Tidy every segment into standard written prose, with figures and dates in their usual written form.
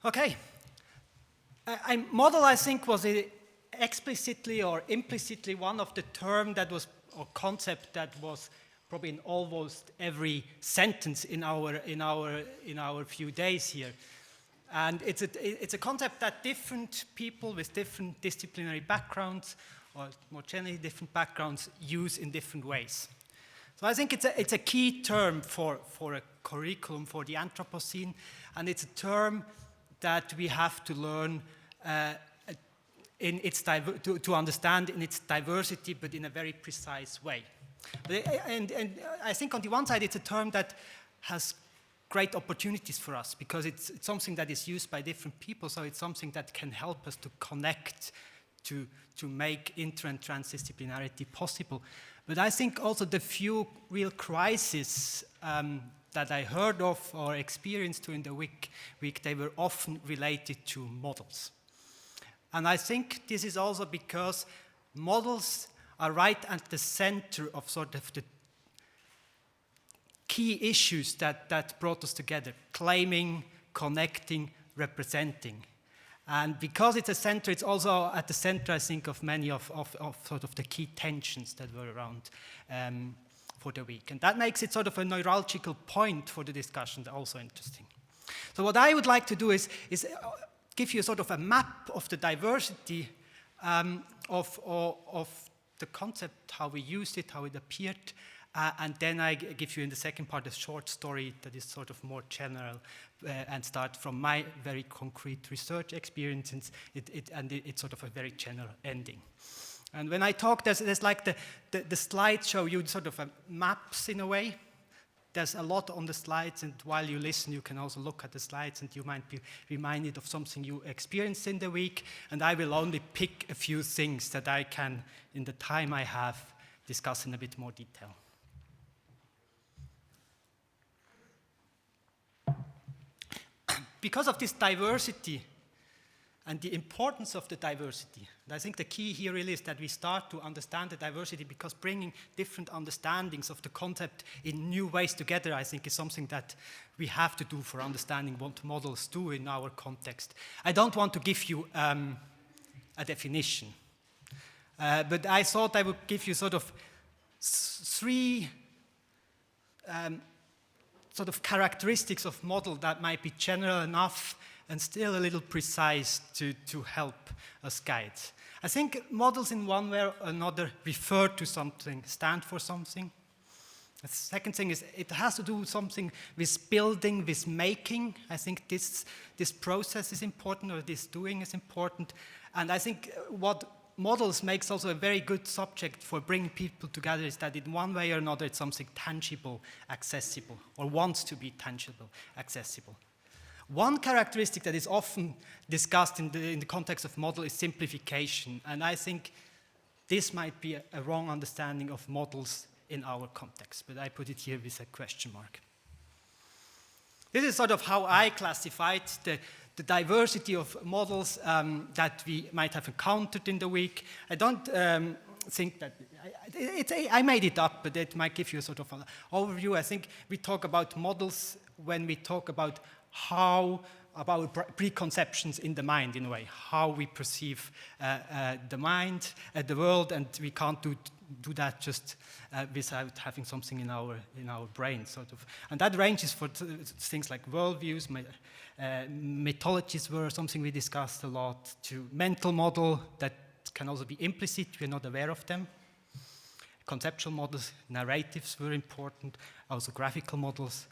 Okay. Model, I think, was explicitly or implicitly one of the term that was, or concept that was probably in almost every sentence in our few days here. And it's a concept that different people with different disciplinary backgrounds, or more generally different backgrounds, use in different ways. So I think it's a key term for a curriculum for the Anthropocene, and it's a term that we have to learn to understand in its diversity, but in a very precise way. And I think on the one side, it's a term that has great opportunities for us because it's something that is used by different people, so it's something that can help us to connect, to make inter- and transdisciplinarity possible. But I think also the few real crises that I heard of or experienced during the week, they were often related to models. And I think this is also because models are right at the center of sort of the key issues that brought us together: claiming, connecting, representing. And because it's a center, it's also at the center, I think, of many of sort of the key tensions that were around for the week. And that makes it sort of a neurological point for the discussion, also interesting. So what I would like to do is give you sort of a map of the diversity of the concept, how we used it, how it appeared, and then I give you in the second part a short story that is sort of more general and start from my very concrete research experience, and it's sort of a very general ending. And when I talk, there's like the slides show you sort of maps in a way. There's a lot on the slides, and while you listen, you can also look at the slides, and you might be reminded of something you experienced in the week, and I will only pick a few things that I can, in the time I have, discuss in a bit more detail. Because of this diversity and the importance of the diversity, and I think the key here really is that we start to understand the diversity, because bringing different understandings of the concept in new ways together, I think, is something that we have to do for understanding what models do in our context. I don't want to give you a definition, but I thought I would give you sort of three sort of characteristics of model that might be general enough and still a little precise to help us guide. I think models in one way or another refer to something, stand for something. The second thing is it has to do something with building, with making. I think this process is important, or this doing is important. And I think what models makes also a very good subject for bringing people together is that in one way or another it's something tangible, accessible, or wants to be tangible, accessible. One characteristic that is often discussed in the context of model is simplification, and I think this might be a wrong understanding of models in our context, but I put it here with a question mark. This is sort of how I classified the diversity of models that we might have encountered in the week. I don't think that, I made it up, but it might give you a sort of an overview. I think we talk about models when we talk about about preconceptions in the mind, in a way, how we perceive the mind, the world, and we can't do that just without having something in our brain, sort of. And that ranges for things like worldviews, mythologies were something we discussed a lot, to mental model that can also be implicit, we're not aware of them. Conceptual models, narratives were important, also graphical models.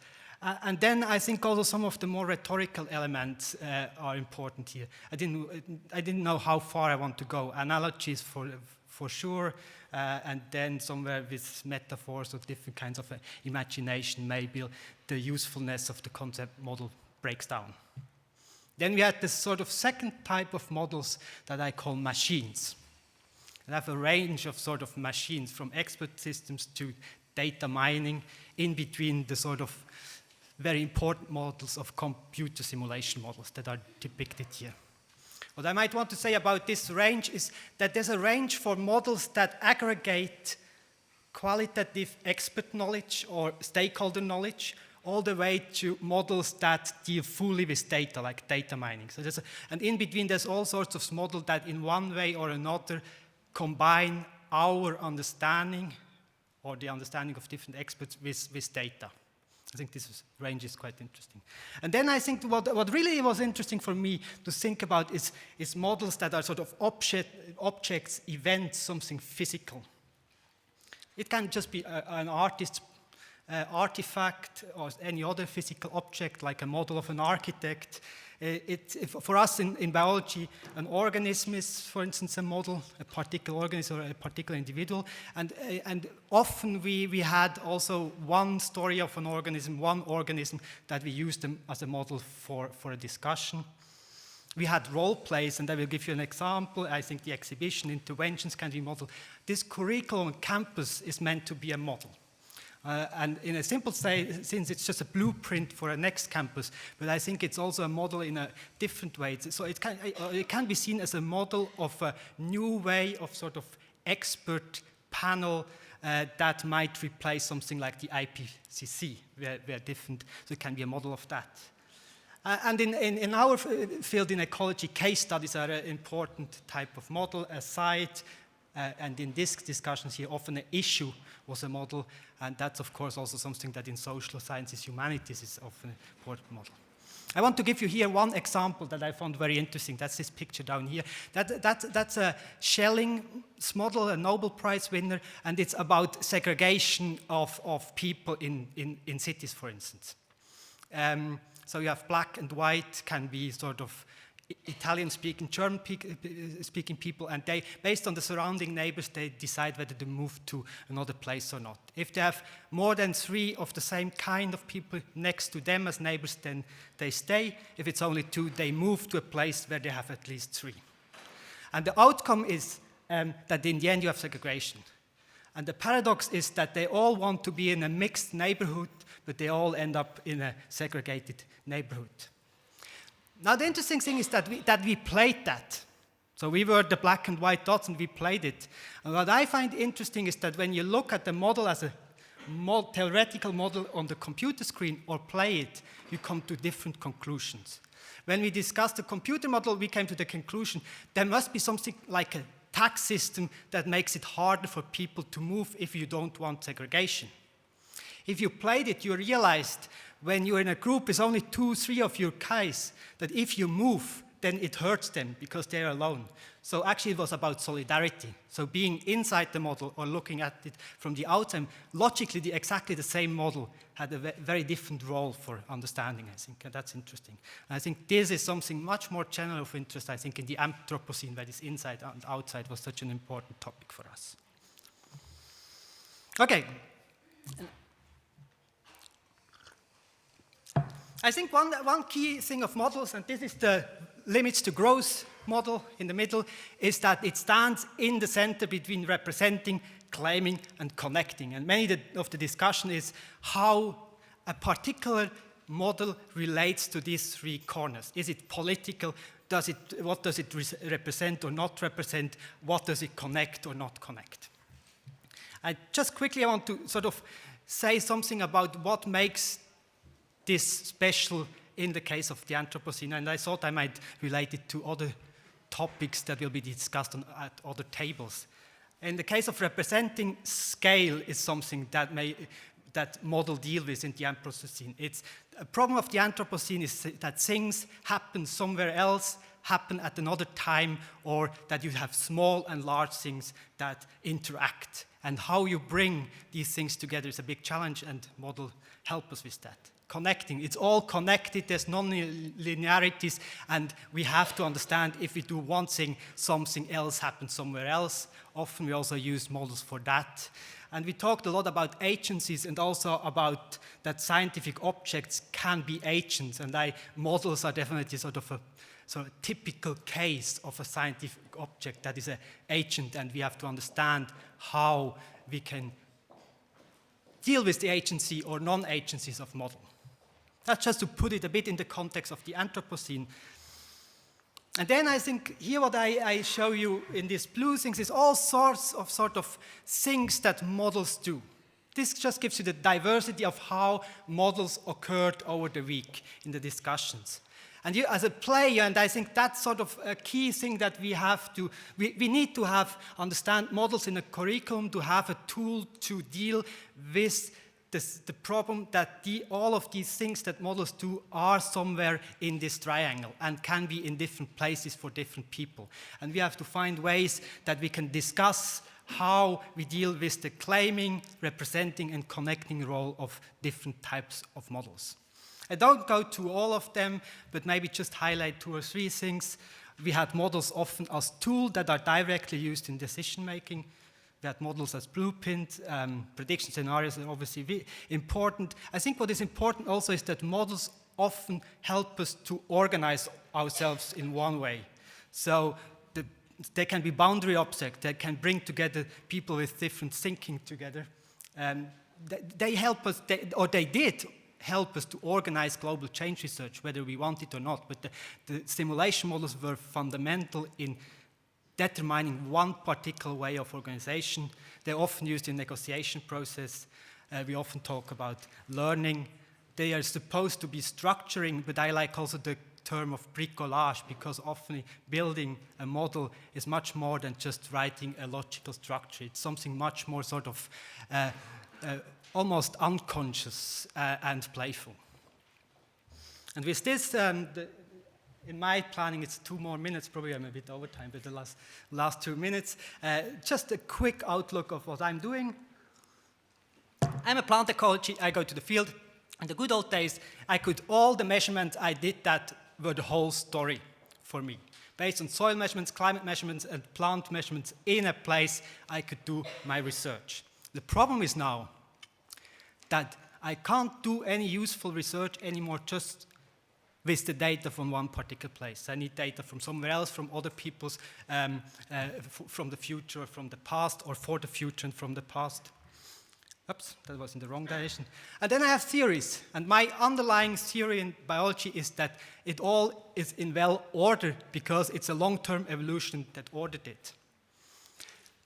And then I think also some of the more rhetorical elements are important here. I didn't know how far I want to go. Analogies for sure, and then somewhere with metaphors of different kinds of imagination, maybe the usefulness of the concept model breaks down. Then we had this sort of second type of models that I call machines. I have a range of sort of machines, from expert systems to data mining, in between the sort of very important models of computer simulation models that are depicted here. What I might want to say about this range is that there's a range for models that aggregate qualitative expert knowledge or stakeholder knowledge, all the way to models that deal fully with data, like data mining. So and in between, there's all sorts of models that in one way or another combine our understanding or the understanding of different experts with data. I think this range is quite interesting. And then I think what really was interesting for me to think about is models that are sort of objects, events, something physical. It can just be an artist's artifact or any other physical object, like a model of an architect. For us in biology, an organism is, for instance, a model, a particular organism or a particular individual. And often we had also one story of an organism, one organism that we used them as a model for a discussion. We had role plays, and I will give you an example. I think the exhibition interventions can be modeled. This curriculum on campus is meant to be a model. And in a simple sense, it's just a blueprint for a next campus, but I think it's also a model in a different way. So it can be seen as a model of a new way of sort of expert panel that might replace something like the IPCC, where different, so it can be a model of that. And in our field in ecology, case studies are an important type of model, a site, and in these discussions here, often an issue was a model, and that's of course also something that in social sciences, humanities is often an important model. I want to give you here one example that I found very interesting. That's this picture down here. That's a Schelling's model, a Nobel Prize winner, and it's about segregation of people in cities, for instance. So you have black and white, can be sort of Italian-speaking, German-speaking people, and they, based on the surrounding neighbors, they decide whether to move to another place or not. If they have more than 3 of the same kind of people next to them as neighbors, then they stay. If it's only 2, they move to a place where they have at least 3. And the outcome is that in the end you have segregation. And the paradox is that they all want to be in a mixed neighborhood, but they all end up in a segregated neighborhood. Now, the interesting thing is that we played that. So we were the black and white dots, and we played it. And what I find interesting is that when you look at the model as a theoretical model on the computer screen or play it, you come to different conclusions. When we discussed the computer model, we came to the conclusion there must be something like a tax system that makes it harder for people to move if you don't want segregation. If you played it, you realized when you're in a group with only 2, 3 of your guys, that if you move, then it hurts them because they're alone. So actually it was about solidarity. So being inside the model or looking at it from the outside, logically exactly the same model had a very different role for understanding, I think, and that's interesting. And I think this is something much more general of interest, I think, in the Anthropocene, where this inside and outside was such an important topic for us. Okay. I think one key thing of models, and this is the limits to growth model in the middle, is that it stands in the center between representing, claiming, and connecting. And many of the discussion is how a particular model relates to these 3 corners. Is it political? What does it represent or not represent? What does it connect or not connect? I want to sort of say something about what makes this special in the case of the Anthropocene, and I thought I might relate it to other topics that will be discussed at other tables. In the case of representing, scale is something that model deal with in the Anthropocene. It's a problem of the Anthropocene is that things happen somewhere else, happen at another time, or that you have small and large things that interact. And how you bring these things together is a big challenge, and model help us with that. Connecting, it's all connected, there's non-linearities, and we have to understand if we do one thing, something else happens somewhere else. Often we also use models for that. And we talked a lot about agencies and also about that scientific objects can be agents, and models are definitely sort of a typical case of a scientific object that is an agent, and we have to understand how we can deal with the agency or non-agencies of model. That's just to put it a bit in the context of the Anthropocene. And then I think here what I show you in these blue things is all sorts of things that models do. This just gives you the diversity of how models occurred over the week in the discussions. And you, as a player, and I think that's sort of a key thing that we have to, we need to understand models in a curriculum to have a tool to deal with the problem that all of these things that models do are somewhere in this triangle and can be in different places for different people. And we have to find ways that we can discuss how we deal with the claiming, representing, and connecting role of different types of models. I don't go to all of them, but maybe just highlight 2 or 3 things. We had models often as tools that are directly used in decision-making. We had models as blueprint. Prediction scenarios are obviously important. I think what is important also is that models often help us to organize ourselves in one way. So they can be boundary objects. They can bring together people with different thinking together. They help us, they did help us to organize global change research, whether we want it or not. But the simulation models were fundamental in determining one particular way of organization. They're often used in negotiation process. We often talk about learning. They are supposed to be structuring, but I like also the term of bricolage, because often building a model is much more than just writing a logical structure. It's something much more sort of almost unconscious and playful. And with this, in my planning, it's 2 more minutes. Probably I'm a bit over time, but the last 2 minutes. Just a quick outlook of what I'm doing. I'm a plant ecology. I go to the field. In the good old days, all the measurements I did that were the whole story for me. Based on soil measurements, climate measurements, and plant measurements in a place, I could do my research. The problem is now that I can't do any useful research anymore just with the data from one particular place. I need data from somewhere else, from other people's, from the future, from the past, or for the future and from the past. Oops, that was in the wrong direction. And then I have theories. And my underlying theory in biology is that it all is in well order because it's a long-term evolution that ordered it.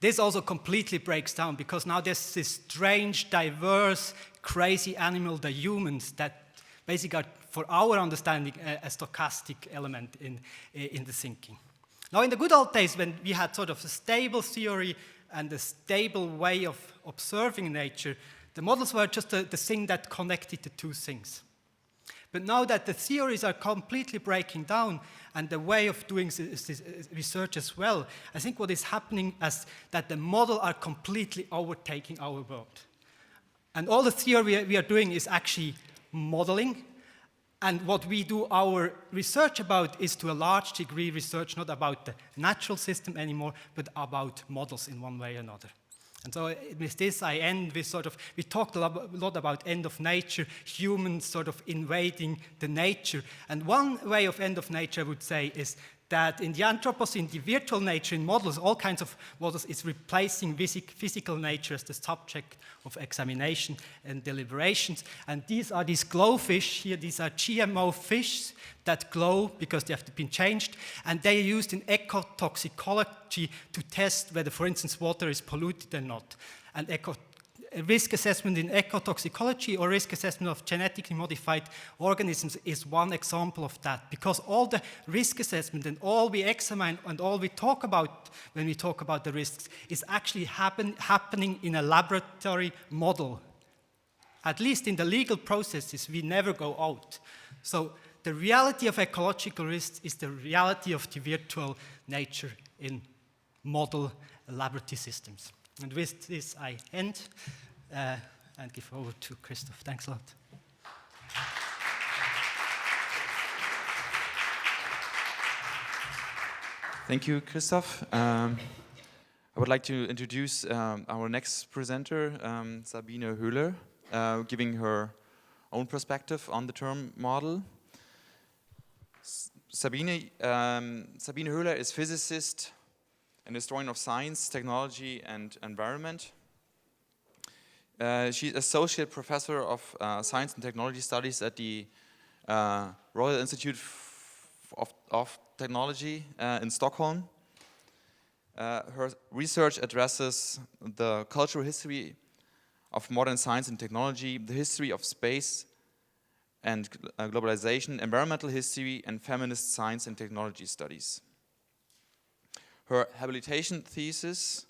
This also completely breaks down because now there's this strange, diverse, crazy animal, the humans, that basically are, for our understanding, a stochastic element in the thinking. Now, in the good old days, when we had sort of a stable theory and a stable way of observing nature, the models were just the thing that connected the 2 things. But now that the theories are completely breaking down and the way of doing this research as well, I think what is happening is that the model are completely overtaking our world. And all the theory we are doing is actually modeling. And what we do our research about is to a large degree research not about the natural system anymore, but about models in one way or another. And so with this, I end with sort of, we talked a lot about end of nature, humans sort of invading the nature. And one way of end of nature, I would say, is that in the Anthropocene, the virtual nature in models, all kinds of models, is replacing physical nature as the subject of examination and deliberations. And these are these glowfish here. These are GMO fish that glow because they have been changed. And they are used in ecotoxicology to test whether, for instance, water is polluted or not. And risk assessment in ecotoxicology or risk assessment of genetically modified organisms is one example of that, because all the risk assessment and all we examine and all we talk about when we talk about the risks is actually happening in a laboratory model. At least in the legal processes, we never go out. So the reality of ecological risks is the reality of the virtual nature in model laboratory systems. And with this, I end and give over to Christoph. Thanks a lot. Thank you, Christoph. I would like to introduce our next presenter, Sabina Hula, giving her own perspective on the term model. Sabina Hula is physicist and historian of science, technology, and environment. She's associate professor of science and technology studies at the Royal Institute of Technology in Stockholm. Her research addresses the cultural history of modern science and technology, the history of space and globalization, environmental history, and feminist science and technology studies. Her habilitation thesis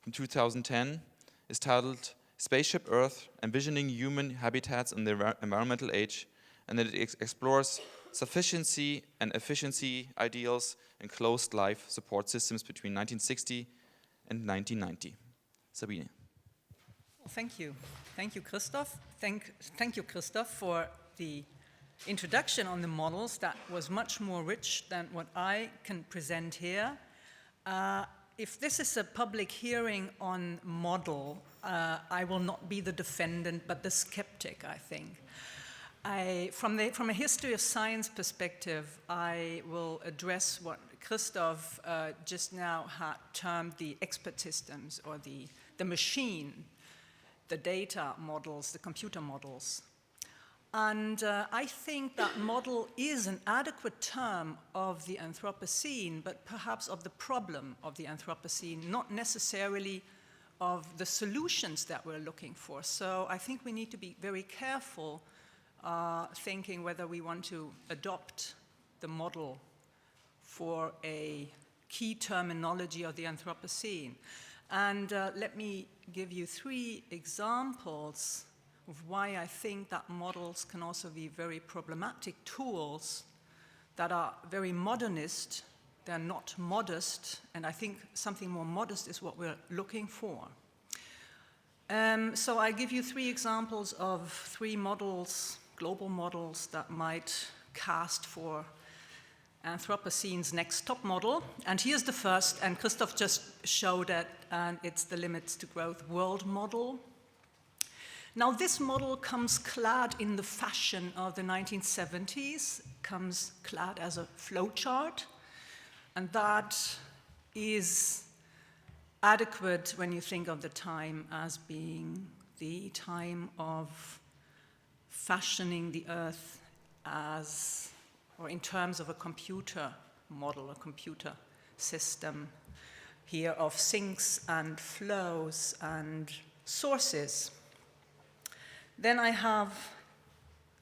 from 2010 is titled Spaceship Earth, Envisioning Human Habitats in the Environmental Age, and it explores sufficiency and efficiency ideals in closed life support systems between 1960 and 1990. Sabine. Well, thank you. Thank you, Christoph. Thank you, Christoph, for the introduction on the models. That was much more rich than what I can present here. If this is a public hearing on model, I will not be the defendant, but the skeptic, I think. From a history of science perspective, I will address what Christoph just now had termed the expert systems, or the machine, the data models, the computer models. And I think that model is an adequate term of the Anthropocene, but perhaps of the problem of the Anthropocene, not necessarily of the solutions that we're looking for. So I think we need to be very careful thinking whether we want to adopt the model for a key terminology of the Anthropocene. And let me give you 3 examples of why I think that models can also be very problematic tools that are very modernist, they're not modest, and I think something more modest is what we're looking for. So I give you 3 examples of 3 models, global models, that might cast for Anthropocene's next top model. And here's the first, and Christoph just showed it, and it's the Limits to Growth World Model. Now, this model comes clad in the fashion of the 1970s, comes clad as a flowchart, and that is adequate when you think of the time as being the time of fashioning the Earth as, or in terms of a computer model, a computer system here of sinks and flows and sources. Then I have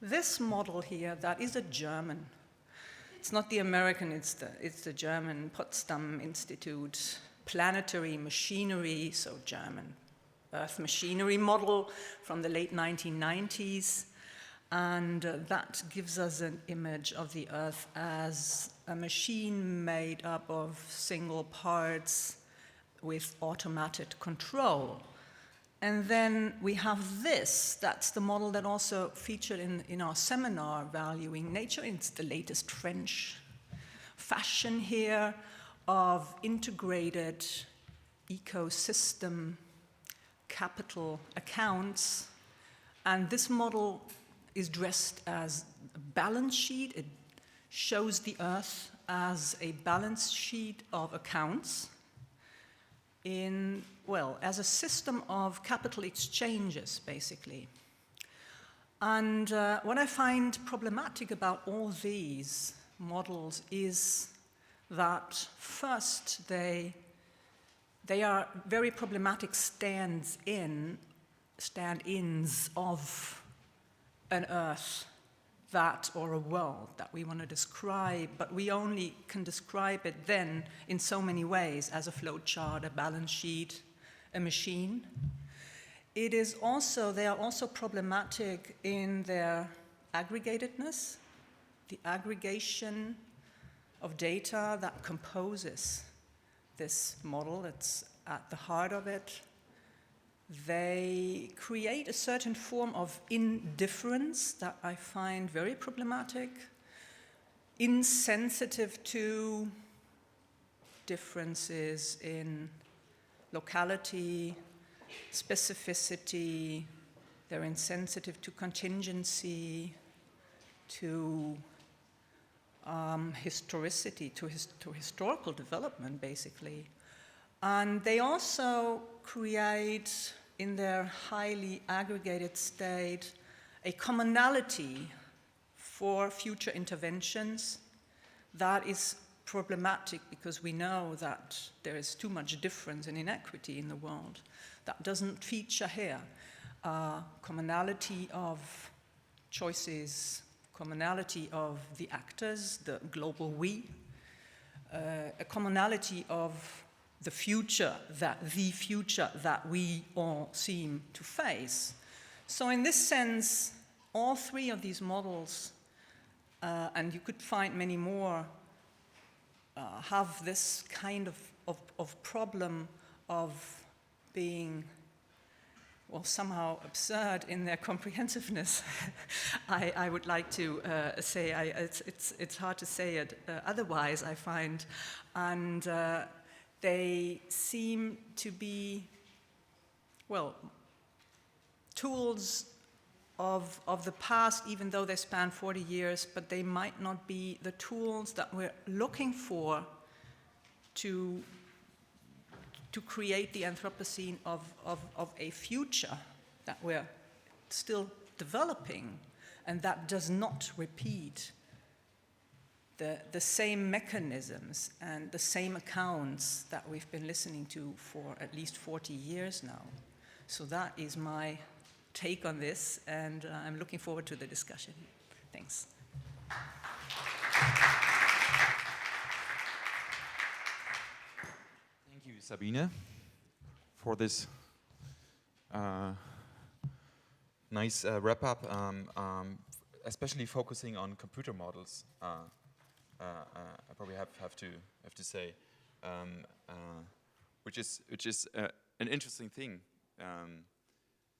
this model here that is a German. It's not the American, it's the German Potsdam Institute Planetary Machinery, so German Earth machinery model from the late 1990s. And that gives us an image of the Earth as a machine made up of single parts with automated control. And then we have this, that's the model that also featured in our seminar, Valuing Nature. It's the latest French fashion here of integrated ecosystem capital accounts. And this model is dressed as a balance sheet. It shows the Earth as a balance sheet of accounts as a system of capital exchanges, basically. And what I find problematic about all these models is that first they are very problematic stand-ins of an Earth or a world that we want to describe, but we only can describe it then in so many ways, as a flowchart, a balance sheet, a machine. They are also problematic in their aggregatedness, the aggregation of data that composes this model that's at the heart of it. They create a certain form of indifference that I find very problematic, insensitive to differences in locality, specificity. They're insensitive to contingency, to historicity, to historical development, basically. And they also create, in their highly aggregated state, a commonality for future interventions that is problematic because we know that there is too much difference and inequity in the world. That doesn't feature here. commonality of choices, commonality of the actors, the global we, a commonality of the future that we all seem to face. So in this sense, all three of these models, and you could find many more, have this kind of problem of being, well, somehow absurd in their comprehensiveness. I would like to say, it's hard to say it otherwise, I find. And they seem to be, well, tools of the past, even though they span 40 years, but they might not be the tools that we're looking for to create the Anthropocene of a future that we're still developing, and that does not repeat the same mechanisms and the same accounts that we've been listening to for at least 40 years now. So that is my take on this, and I'm looking forward to the discussion. Thanks. Thank you, Sabine, for this nice wrap-up, especially focusing on computer models. I probably have to say, which is an interesting thing,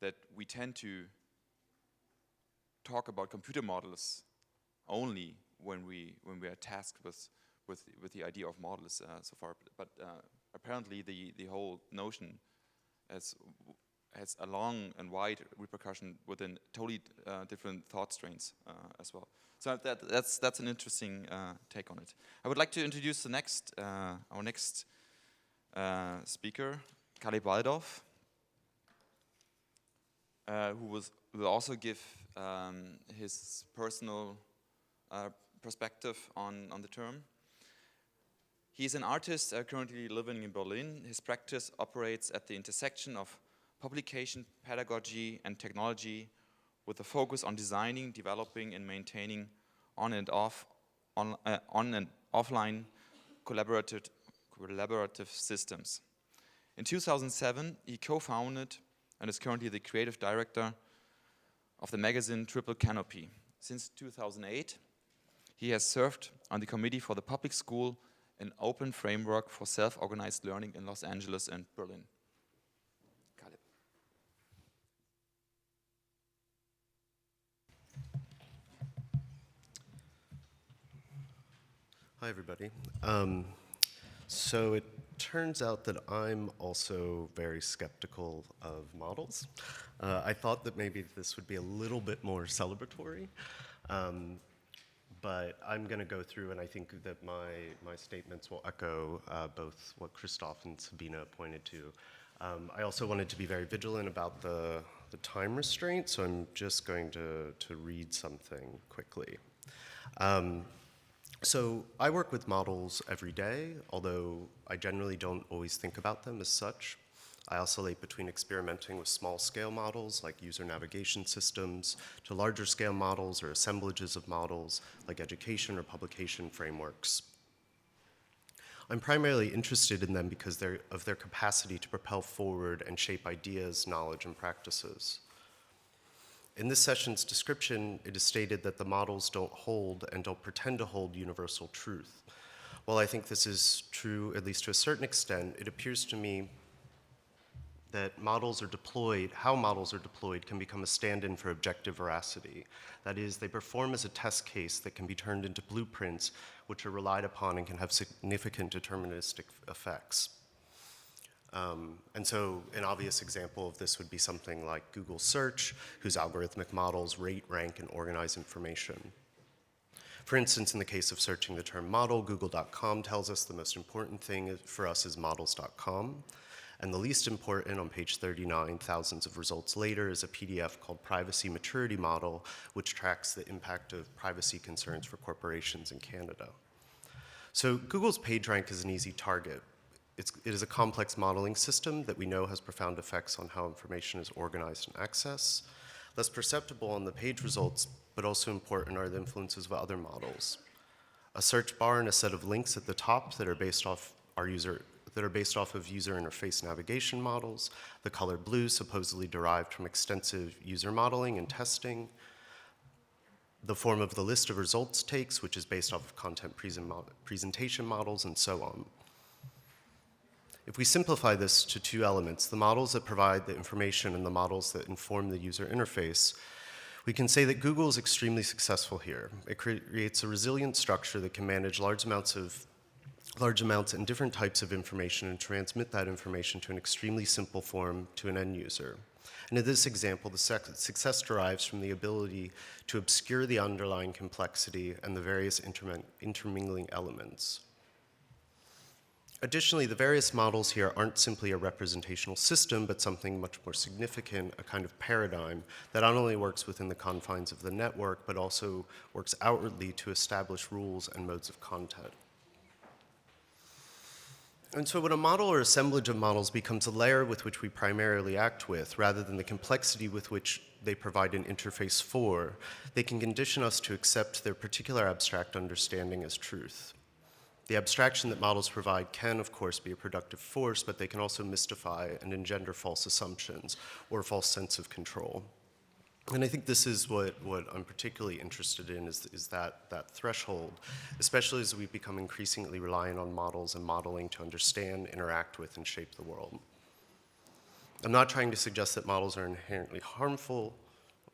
that we tend to talk about computer models only when we are tasked with the idea of models so far, but apparently the whole notion has a long and wide repercussion within totally different thought strains as well. So that's an interesting take on it. I would like to introduce our next speaker, Kalle Baldorf, who will also give his personal perspective on the term. He's an artist currently living in Berlin. His practice operates at the intersection of publication, pedagogy, and technology, with a focus on designing, developing, and maintaining on and offline collaborative systems. In 2007, he co-founded and is currently the creative director of the magazine Triple Canopy. Since 2008, he has served on the committee for the public school, an open framework for self-organized learning in Los Angeles and Berlin. Kalle. Hi, everybody. So it turns out that I'm also very skeptical of models. I thought that maybe this would be a little bit more celebratory, but I'm going to go through, and I think that my statements will echo both what Christoph and Sabina pointed to. I also wanted to be very vigilant about the time restraint, so I'm just going to read something quickly. So I work with models every day, although I generally don't always think about them as such. I oscillate between experimenting with small-scale models like user navigation systems to larger-scale models or assemblages of models like education or publication frameworks. I'm primarily interested in them because of their capacity to propel forward and shape ideas, knowledge, and practices. In this session's description, it is stated that the models don't hold and don't pretend to hold universal truth. While I think this is true, at least to a certain extent, it appears to me that how models are deployed can become a stand-in for objective veracity. That is, they perform as a test case that can be turned into blueprints which are relied upon and can have significant deterministic effects. And so an obvious example of this would be something like Google Search, whose algorithmic models rate, rank, and organize information. For instance, in the case of searching the term model, Google.com tells us the most important thing for us is models.com. And the least important, on page 39, thousands of results later, is a PDF called Privacy Maturity Model, which tracks the impact of privacy concerns for corporations in Canada. So Google's PageRank is an easy target. it is a complex modeling system that we know has profound effects on how information is organized and accessed. Less perceptible on the page results, but also important are the influences of other models. A search bar and a set of links at the top that are based off of user interface navigation models, the color blue supposedly derived from extensive user modeling and testing, the form of the list of results takes, which is based off of content presentation models, and so on. If we simplify this to two elements, the models that provide the information and the models that inform the user interface, we can say that Google is extremely successful here. It creates a resilient structure that can manage large amounts and different types of information and transmit that information to an extremely simple form to an end user. And in this example, the success derives from the ability to obscure the underlying complexity and the various intermingling elements. Additionally, the various models here aren't simply a representational system, but something much more significant, a kind of paradigm that not only works within the confines of the network, but also works outwardly to establish rules and modes of content. And so when a model or assemblage of models becomes a layer with which we primarily act with, rather than the complexity with which they provide an interface for, they can condition us to accept their particular abstract understanding as truth. The abstraction that models provide can, of course, be a productive force, but they can also mystify and engender false assumptions or a false sense of control. And I think this is what I'm particularly interested in, is that threshold, especially as we become increasingly reliant on models and modeling to understand, interact with, and shape the world. I'm not trying to suggest that models are inherently harmful,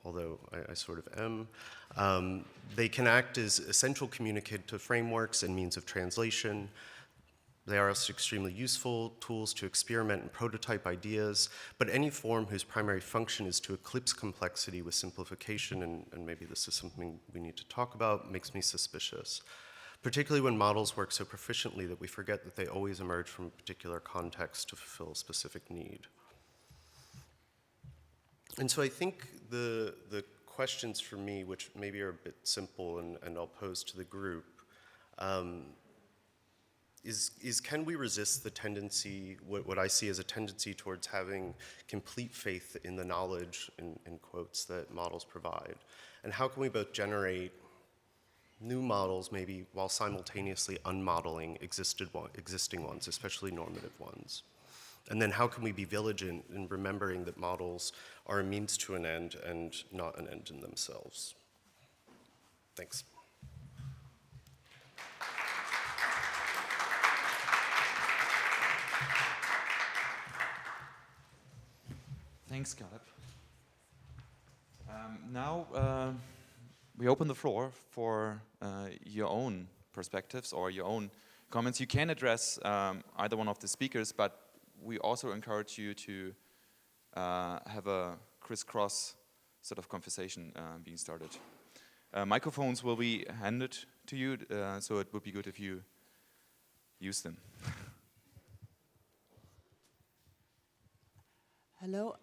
although I sort of am. They can act as essential communicative frameworks and means of translation. They are also extremely useful tools to experiment and prototype ideas, but any form whose primary function is to eclipse complexity with simplification, and maybe this is something we need to talk about, makes me suspicious, particularly when models work so proficiently that we forget that they always emerge from a particular context to fulfill a specific need. And so I think the questions for me, which maybe are a bit simple and I'll pose to the group, is can we resist the tendency, what I see as a tendency towards having complete faith in the knowledge, in quotes, that models provide? And how can we both generate new models, maybe while simultaneously unmodeling existing ones, especially normative ones? And then how can we be vigilant in remembering that models are a means to an end and not an end in themselves? Thanks. Thanks, Caleb. Now we open the floor for your own perspectives or your own comments. You can address either one of the speakers, but we also encourage you to have a crisscross sort of conversation being started. Microphones will be handed to you, so it would be good if you use them. Hello,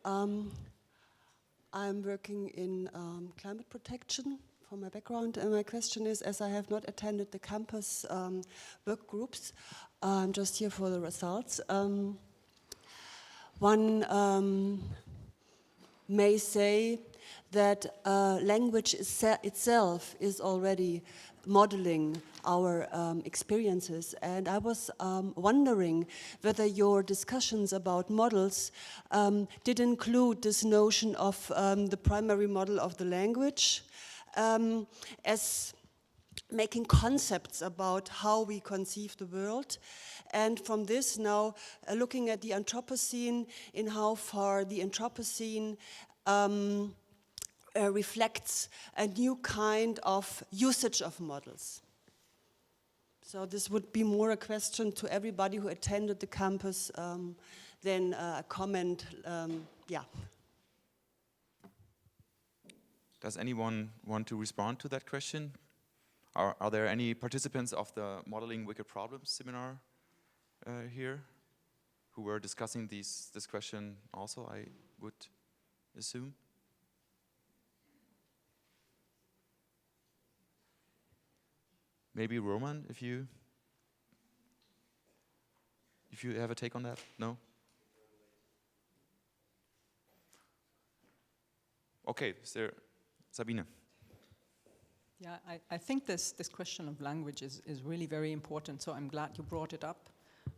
I'm working in climate protection for my background, and my question is, as I have not attended the campus work groups, I'm just here for the results. One may say that language itself is already modeling our experiences, and I was wondering whether your discussions about models did include this notion of the primary model of the language as making concepts about how we conceive the world. And from this now, looking at the Anthropocene, in how far the Anthropocene reflects a new kind of usage of models. So this would be more a question to everybody who attended the campus than a comment, yeah. Does anyone want to respond to that question? Are there any participants of the Modeling Wicked Problems seminar here who were discussing this question also, I would assume? Maybe Roman, if you if you have a take on that? No? Okay, is there Sabine? Yeah, I think this question of language is really very important, so I'm glad you brought it up.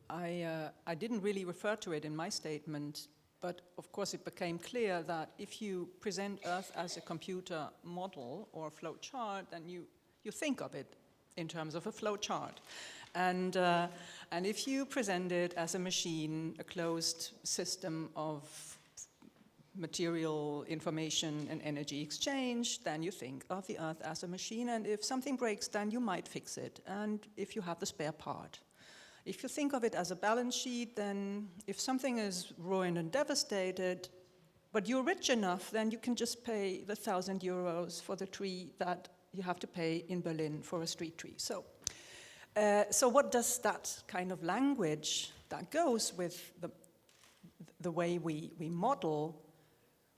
I didn't really refer to it in my statement, but of course it became clear that if you present Earth as a computer model or flow chart, then you think of it in terms of a flow chart. And if you present it as a machine, a closed system of material information and energy exchange, then you think of the Earth as a machine, and if something breaks, then you might fix it, and if you have the spare part. If you think of it as a balance sheet, then if something is ruined and devastated, but you're rich enough, then you can just pay the 1,000 euros for the tree that you have to pay in Berlin for a street tree. So what does that kind of language that goes with the way we model,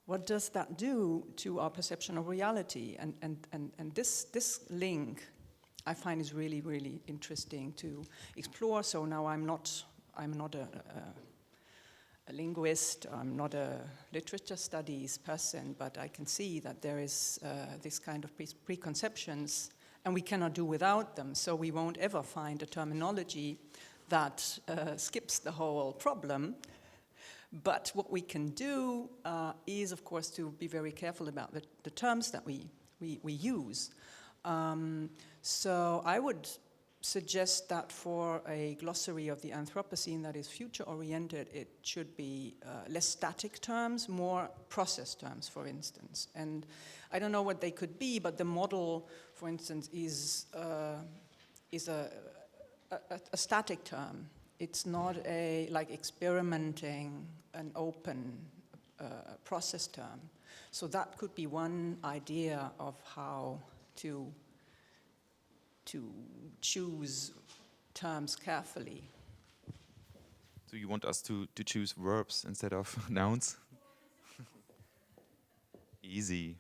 what does that do to our perception of reality? And this link I find is really, really interesting to explore. So now I'm not a linguist, I'm not a literature studies person, but I can see that there is this kind of preconceptions, and we cannot do without them. So we won't ever find a terminology that skips the whole problem. But what we can do is, of course, to be very careful about the terms that we use. So I would suggest that for a glossary of the Anthropocene that is future-oriented, it should be less static terms, more process terms, for instance. And I don't know what they could be, but the model, for instance, is a static term. It's not like experimenting, an open process term. So that could be one idea of how to choose terms carefully. So you want us to choose verbs instead of nouns? Easy.